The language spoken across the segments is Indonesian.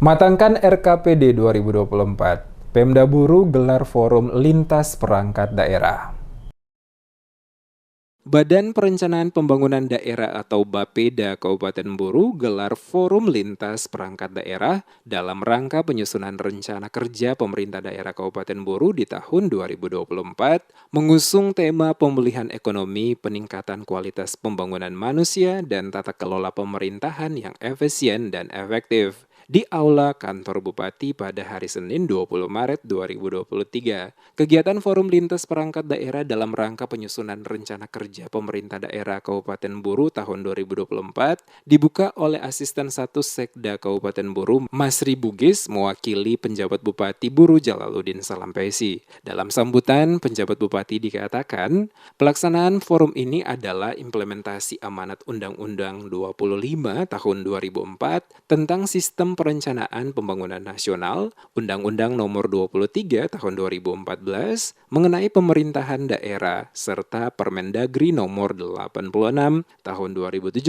Matangkan RKPD 2024, Pemda Buru gelar forum lintas perangkat daerah. Badan Perencanaan Pembangunan Daerah atau Bapeda Kabupaten Buru gelar forum lintas perangkat daerah dalam rangka penyusunan rencana kerja pemerintah daerah Kabupaten Buru di tahun 2024 mengusung tema pemulihan ekonomi, peningkatan kualitas pembangunan manusia, dan tata kelola pemerintahan yang efisien dan efektif di Aula Kantor Bupati pada hari Senin 20 Maret 2023. Kegiatan Forum Lintas Perangkat Daerah dalam rangka penyusunan rencana kerja pemerintah daerah Kabupaten Buru tahun 2024 dibuka oleh Asisten 1 Sekda Kabupaten Buru, Masri Bugis, mewakili penjabat Bupati Buru Jalaluddin Salampesi. Dalam sambutan, penjabat Bupati dikatakan, pelaksanaan forum ini adalah implementasi amanat Undang-Undang 25 tahun 2004 tentang sistem perencanaan pembangunan nasional, Undang-Undang Nomor 23 tahun 2014 mengenai pemerintahan daerah, serta Permendagri Nomor 86 tahun 2017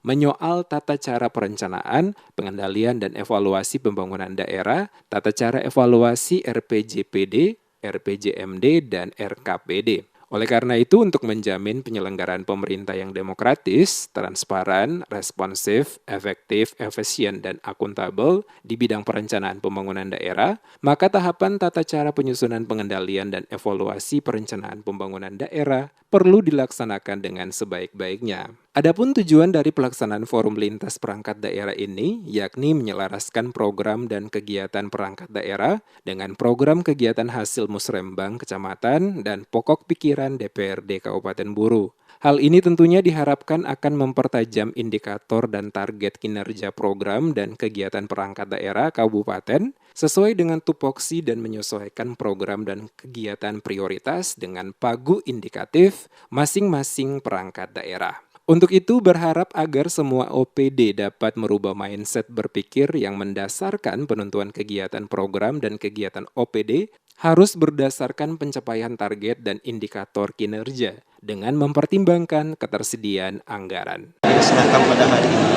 menyoal tata cara perencanaan, pengendalian dan evaluasi pembangunan daerah, tata cara evaluasi RPJPD, RPJMD, dan RKPD. Oleh karena itu, untuk menjamin penyelenggaraan pemerintah yang demokratis, transparan, responsif, efektif, efisien, dan akuntabel di bidang perencanaan pembangunan daerah, maka tahapan tata cara penyusunan pengendalian dan evaluasi perencanaan pembangunan daerah perlu dilaksanakan dengan sebaik-baiknya. Adapun tujuan dari pelaksanaan forum lintas perangkat daerah ini, yakni menyelaraskan program dan kegiatan perangkat daerah dengan program kegiatan hasil musrembang kecamatan dan pokok pikiran DPRD Kabupaten Buru. Hal ini tentunya diharapkan akan mempertajam indikator dan target kinerja program dan kegiatan perangkat daerah kabupaten sesuai dengan tupoksi dan menyesuaikan program dan kegiatan prioritas dengan pagu indikatif masing-masing perangkat daerah. Untuk itu berharap agar semua OPD dapat merubah mindset berpikir yang mendasarkan penentuan kegiatan program dan kegiatan OPD harus berdasarkan pencapaian target dan indikator kinerja dengan mempertimbangkan ketersediaan anggaran. Dilaksanakan pada hari ini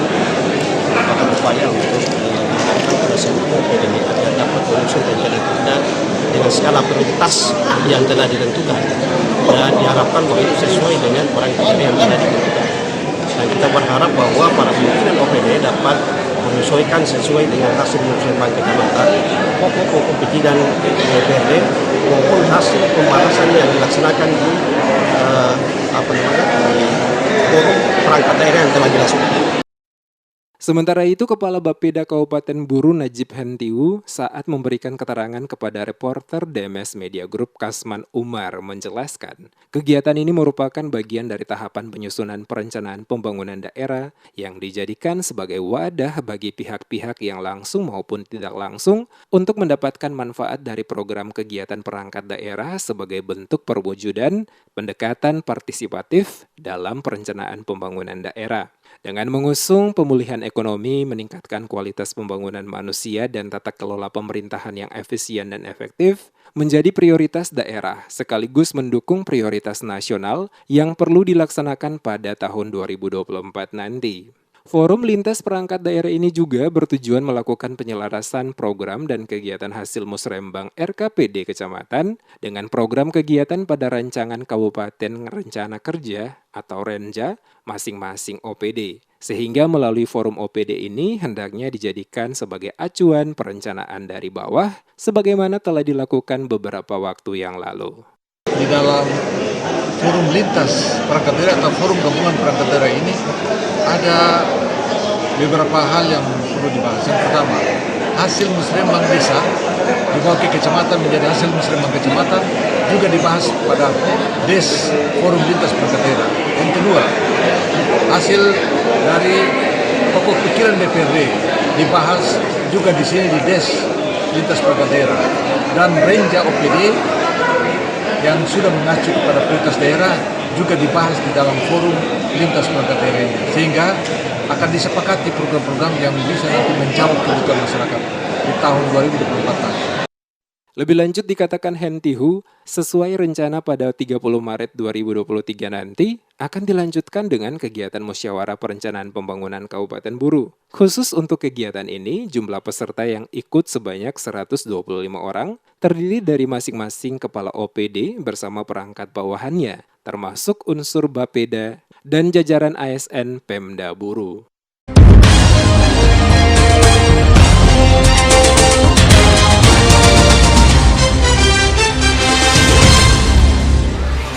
merupakan upaya untuk meningkatkan pada seluruh OPD agar dapat menyusun rencana kerja dengan skala prioritas yang telah ditentukan dan diharapkan bahwa itu sesuai dengan perangkat daerah yang telah ditentukan. Dan kita berharap bahwa para pimpinan OPD dapat menyesuaikan sesuai dengan hasil musrembang kecamatan, pokok-pokok pikiran DPRD maupun hasil pembahasan yang dilaksanakan di forum perangkat daerah yang telah dilaksanakan. Sementara itu, Kepala Bapeda Kabupaten Buru Najib Hentiu saat memberikan keterangan kepada reporter DMS Media Group Kasman Umar menjelaskan, kegiatan ini merupakan bagian dari tahapan penyusunan perencanaan pembangunan daerah yang dijadikan sebagai wadah bagi pihak-pihak yang langsung maupun tidak langsung untuk mendapatkan manfaat dari program kegiatan perangkat daerah sebagai bentuk perwujudan pendekatan partisipatif dalam perencanaan pembangunan daerah. Dengan mengusung pemulihan ekonomi, meningkatkan kualitas pembangunan manusia dan tata kelola pemerintahan yang efisien dan efektif menjadi prioritas daerah, sekaligus mendukung prioritas nasional yang perlu dilaksanakan pada tahun 2024 nanti. Forum Lintas Perangkat Daerah ini juga bertujuan melakukan penyelarasan program dan kegiatan hasil musrembang RKPD Kecamatan dengan program kegiatan pada rancangan Kabupaten Rencana Kerja atau Renja masing-masing OPD. Sehingga melalui forum OPD ini hendaknya dijadikan sebagai acuan perencanaan dari bawah sebagaimana telah dilakukan beberapa waktu yang lalu. Di dalam forum lintas perangkat daerah atau forum gabungan perangkat daerah ini ada beberapa hal yang perlu dibahas. Yang pertama, hasil musrembang desa dibawa ke kecamatan menjadi hasil musrembang kecamatan juga dibahas pada DES forum lintas perangkat daerah. Yang kedua, hasil dari pokok pikiran DPRD dibahas juga di sini di DES lintas perangkat daerah, dan Renja OPD yang sudah mengacu kepada prioritas daerah juga dibahas di dalam forum lintas perangkat daerah ini, sehingga akan disepakati program-program yang bisa nanti menjawab kebutuhan masyarakat di tahun 2024 nanti. Lebih lanjut dikatakan Hentihu, sesuai rencana pada 30 Maret 2023 nanti, akan dilanjutkan dengan kegiatan musyawarah perencanaan pembangunan Kabupaten Buru. Khusus untuk kegiatan ini, jumlah peserta yang ikut sebanyak 125 orang, terdiri dari masing-masing kepala OPD bersama perangkat bawahannya, termasuk unsur Bapeda dan jajaran ASN Pemda Buru.